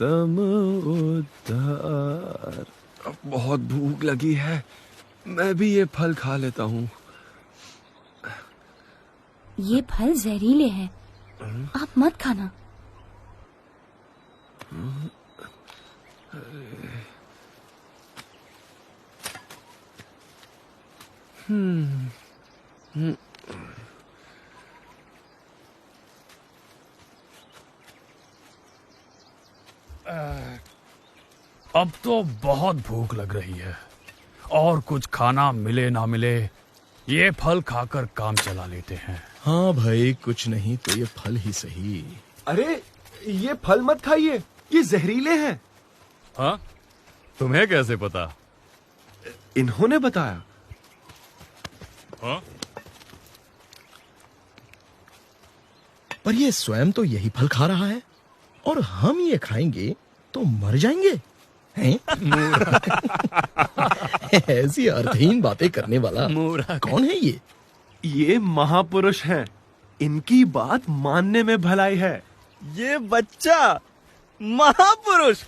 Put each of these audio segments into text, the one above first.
उत्तम उद्धार। अब बहुत भूख लगी है, मैं भी ये फल खा लेता हूँ। ये फल जहरीले हैं, आप मत खाना। अब तो बहुत भूख लग रही है और कुछ खाना मिले ना मिले ये फल खाकर काम चला लेते हैं। हाँ भाई, कुछ नहीं तो ये फल ही सही। अरे ये फल मत खाइए, ये जहरीले हैं। हाँ, तुम्हें कैसे पता? इन्होंने बताया। हाँ? पर ये स्वयं तो यही फल खा रहा है और हम ये खाएंगे तो मर जाएंगे हैं? ऐसी अर्थहीन बातें करने वाला कौन है ये? ये महापुरुष हैं, इनकी बात मानने में भलाई है। ये बच्चा महापुरुष।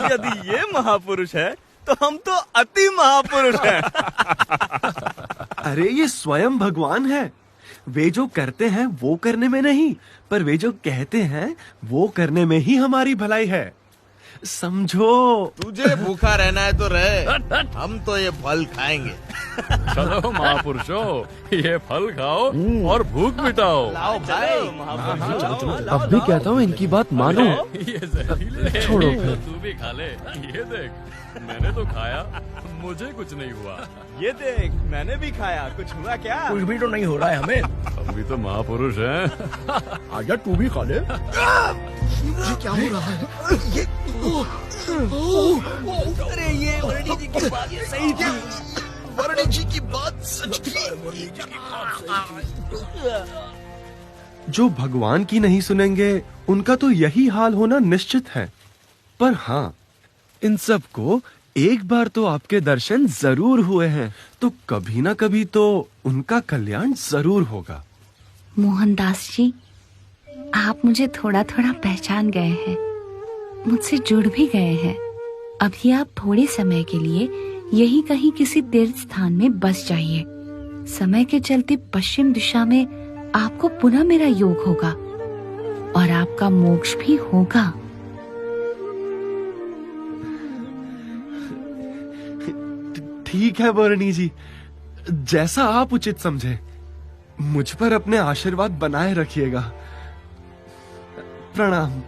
यदि ये महापुरुष है तो हम तो अति महापुरुष हैं। अरे ये स्वयं भगवान है। वे जो करते हैं वो करने में नहीं, पर वे जो कहते हैं वो करने में ही हमारी भलाई है, समझो। तुझे भूखा रहना है तो रहे, हम तो ये फल खाएंगे। चलो महापुरुषों, ये फल खाओ और भूख मिटाओ। लाओ भाई, महापुरुषों। अब भी कहता हूँ इनकी बात मानो। ये जहरीले हैं। छोड़ो फिर। तू भी खा ले। ये देख, मैंने तो खाया, मुझे कुछ नहीं हुआ। ये देख, मैंने भी खाया, कुछ हुआ क्या? कुछ भी तो नहीं हो रहा है हमें। हम भी तो महापुरुष हैं। आजा तू भी खा ले। ये क्या हो रहा है? ये अरे ये वरणी जी की बात सही थी। वरणी जी की बात सच थी। जो भगवान की नहीं सुनेंगे उनका तो यही हाल होना निश्चित है। पर हाँ, इन सब को एक बार तो आपके दर्शन जरूर हुए हैं, तो कभी ना कभी तो उनका कल्याण जरूर होगा। मोहनदास जी, आप मुझे थोड़ा थोड़ा पहचान गए हैं, मुझसे जुड़ भी गए हैं। अभी आप थोड़े समय के लिए यही कहीं किसी तीर्थ स्थान में बस जाइए। समय के चलते पश्चिम दिशा में आपको पुनः मेरा योग होगा और आपका मोक्ष भी होगा। ठीक है वरणी जी, जैसा आप उचित समझे। मुझ पर अपने आशीर्वाद बनाए रखिएगा। प्रणाम।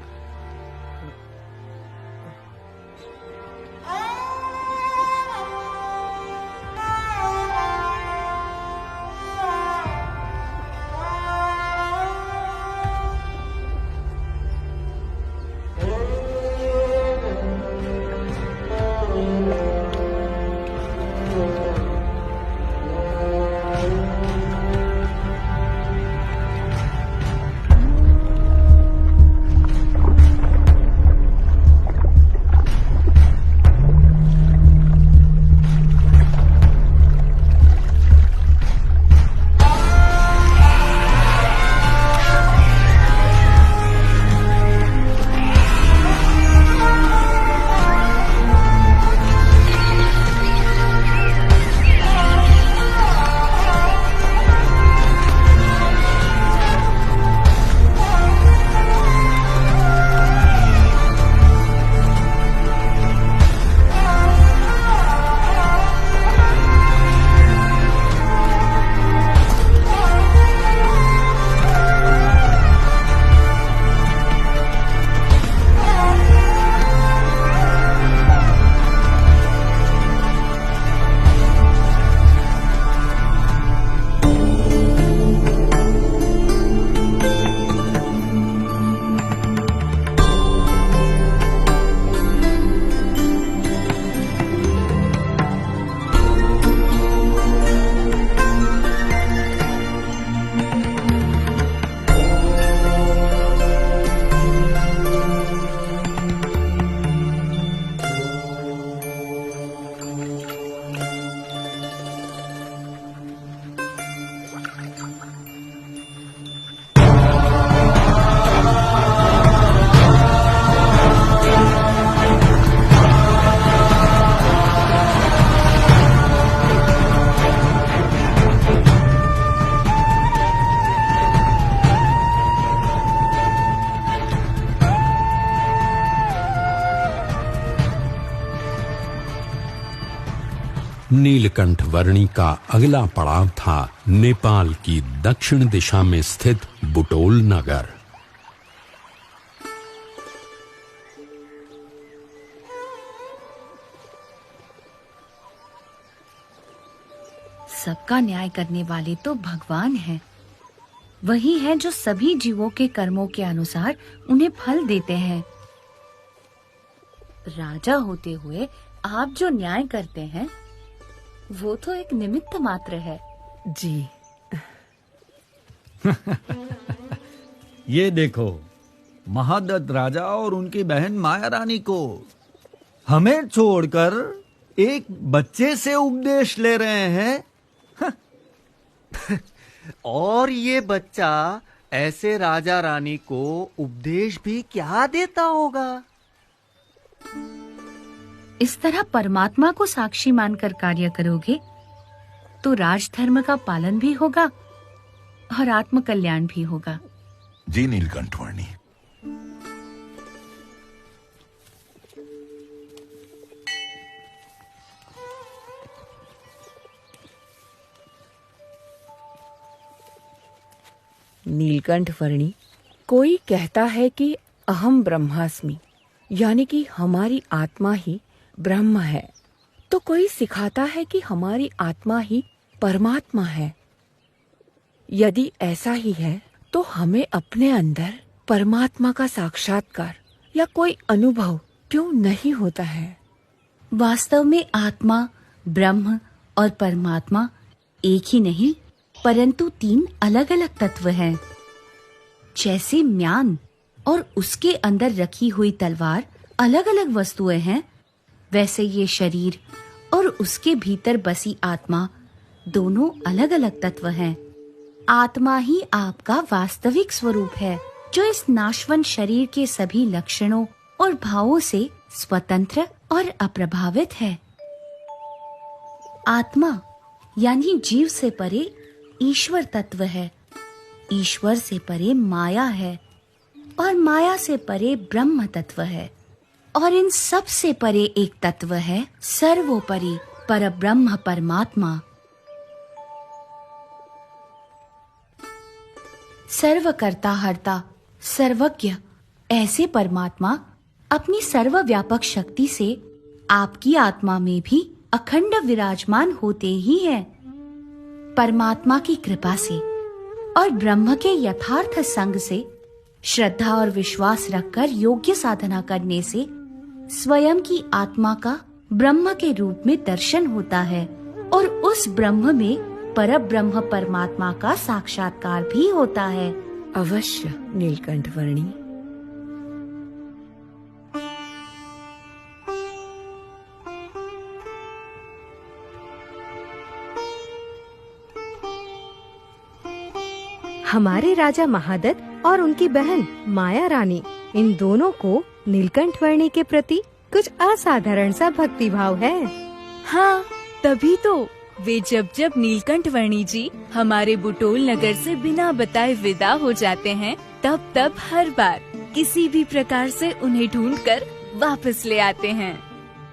नीलकंठ वर्णी का अगला पड़ाव था नेपाल की दक्षिण दिशा में स्थित बुटोल नगर। सबका न्याय करने वाले तो भगवान हैं। वही है जो सभी जीवों के कर्मों के अनुसार उन्हें फल देते हैं। राजा होते हुए आप जो न्याय करते हैं वो तो एक निमित्त मात्र है। जी। ये देखो, महादत्त राजा और उनकी बहन माया रानी को हमें छोड़कर एक बच्चे से उपदेश ले रहे हैं। और ये बच्चा ऐसे राजा रानी को उपदेश भी क्या देता होगा? इस तरह परमात्मा को साक्षी मानकर कार्य करोगे तो राजधर्म का पालन भी होगा और आत्म कल्याण भी होगा। जी नीलकंठ वर्णी। नीलकंठ वर्णी, कोई कहता है कि अहम ब्रह्मास्मि, यानी कि हमारी आत्मा ही ब्रह्म है, तो कोई सिखाता है कि हमारी आत्मा ही परमात्मा है। यदि ऐसा ही है तो हमें अपने अंदर परमात्मा का साक्षात्कार या कोई अनुभव क्यों नहीं होता है? वास्तव में आत्मा, ब्रह्म और परमात्मा एक ही नहीं परंतु तीन अलग अलग तत्व हैं। जैसे म्यान और उसके अंदर रखी हुई तलवार अलग अलग वस्तुएं हैं, वैसे ये शरीर और उसके भीतर बसी आत्मा दोनों अलग अलग तत्व हैं। आत्मा ही आपका वास्तविक स्वरूप है, जो इस नाशवान शरीर के सभी लक्षणों और भावों से स्वतंत्र और अप्रभावित है। आत्मा यानी जीव से परे ईश्वर तत्व है, ईश्वर से परे माया है और माया से परे ब्रह्म तत्व है, और इन सब से परे एक तत्व है सर्वोपरि परब्रह्म परमात्मा। सर्वकर्ता हर्ता सर्वज्ञ ऐसे परमात्मा अपनी सर्वव्यापक शक्ति से आपकी आत्मा में भी अखंड विराजमान होते ही हैं। परमात्मा की कृपा से और ब्रह्म के यथार्थ संग से श्रद्धा और विश्वास रखकर योग्य साधना करने से स्वयं की आत्मा का ब्रह्म के रूप में दर्शन होता है और उस ब्रह्म में परब्रह्म परमात्मा का साक्षात्कार भी होता है। अवश्य नीलकंठ वर्णी। हमारे राजा महादत्त और उनकी बहन माया रानी, इन दोनों को नीलकंठ वर्णी के प्रति कुछ असाधारण सा भक्ति भाव है। हाँ, तभी तो वे जब नीलकंठ वर्णी जी हमारे बुटोल नगर से बिना बताए विदा हो जाते हैं, तब हर बार किसी भी प्रकार से उन्हें ढूंढकर वापस ले आते हैं।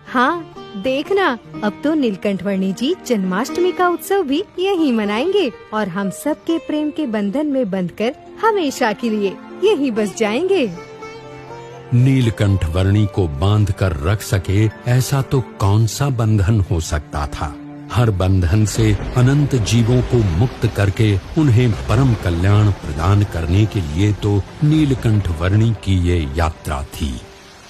हाँ, देखना, अब तो नीलकंठ वर्णी जी जन्माष्टमी का उत्सव भी यहीं मनाएंगे और हम सब के प्रेम के बंधन में बंधकर हमेशा के लिए यहीं बस जाएंगे। नीलकंठ वर्णी को बांध कर रख सके ऐसा तो कौन सा बंधन हो सकता था। हर बंधन से अनंत जीवों को मुक्त करके उन्हें परम कल्याण प्रदान करने के लिए तो नीलकंठ वर्णी की ये यात्रा थी।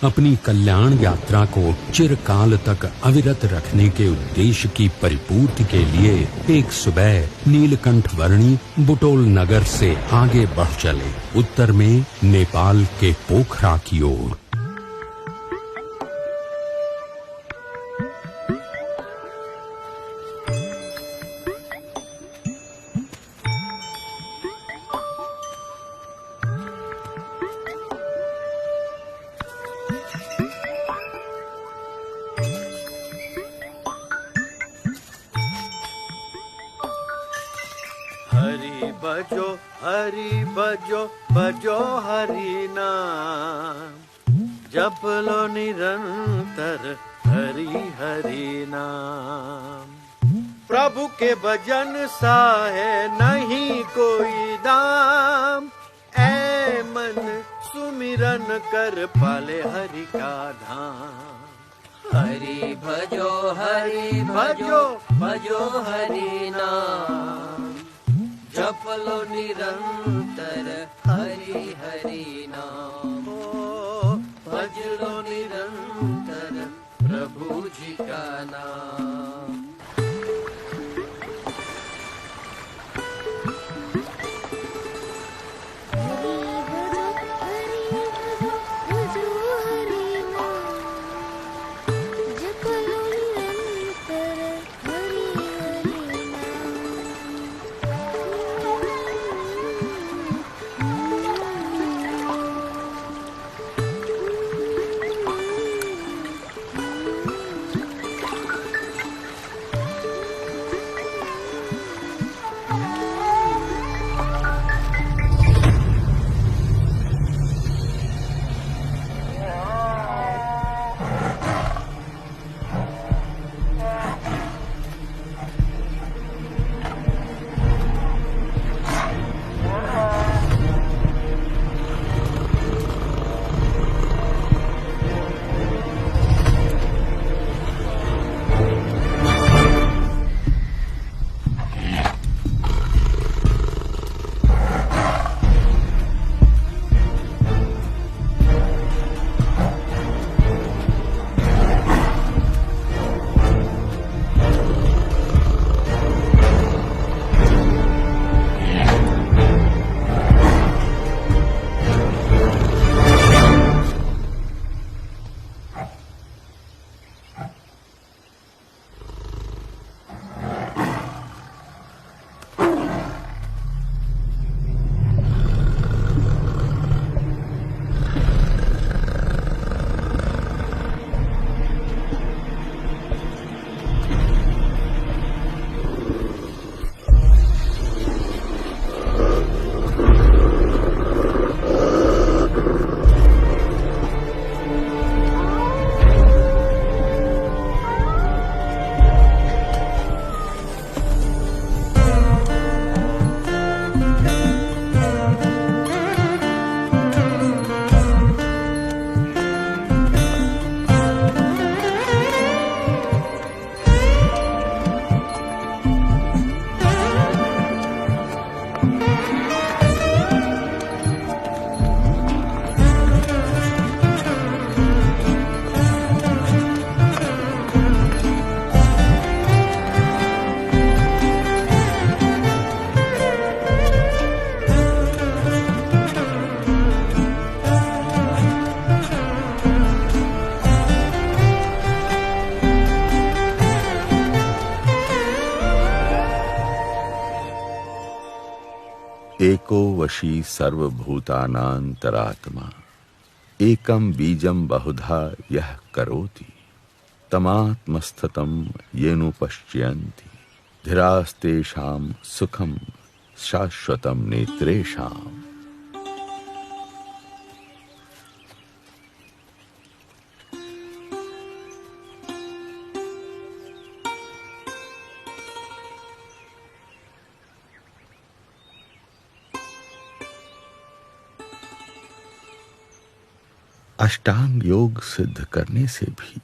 अपनी कल्याण यात्रा को चिरकाल तक अविरत रखने के उद्देश्य की परिपूर्ति के लिए एक सुबह नीलकंठ वर्णी बुटोल नगर से आगे बढ़ चले, उत्तर में नेपाल के पोखरा की ओर। हरि बजो बजो हरि नाम, जप लो निरंतर हरि हरि नाम। प्रभु के भजन सा है नहीं कोई दाम। ऐ मन सुमिरन कर पाले हरि का धाम। हरि भजो हरि भजो भजो हरि नाम। जप लो निरंतर हरि हरि नाम। भज लो निरंतर प्रभु जी का नाम। एको वशी सर्वभूतानांतरात्मा एकम बीजम बहुधा यह करोति तमात्मस्थतम येनु पश्यन्ति धीरास्तेषां सुखम शाश्वतम नेत्रेषाम्। अष्टांग योग सिद्ध करने से भी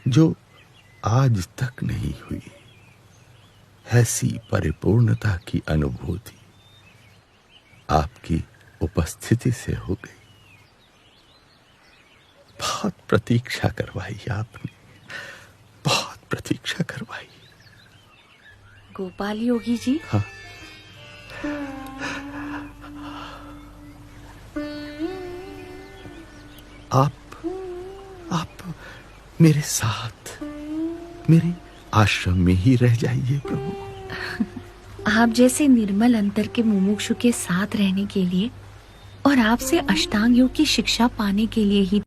जो आज तक नहीं हुई ऐसी परिपूर्णता की अनुभूति आपकी उपस्थिति से हो गई। बहुत प्रतीक्षा करवाई आपने, बहुत प्रतीक्षा करवाई। गोपाल योगी जी, हाँ, आप मेरे साथ मेरे आश्रम में ही रह जाइए प्रभु। आप जैसे निर्मल अंतर के मुमुक्षु के साथ रहने के लिए और आपसे अष्टांग योग की शिक्षा पाने के लिए ही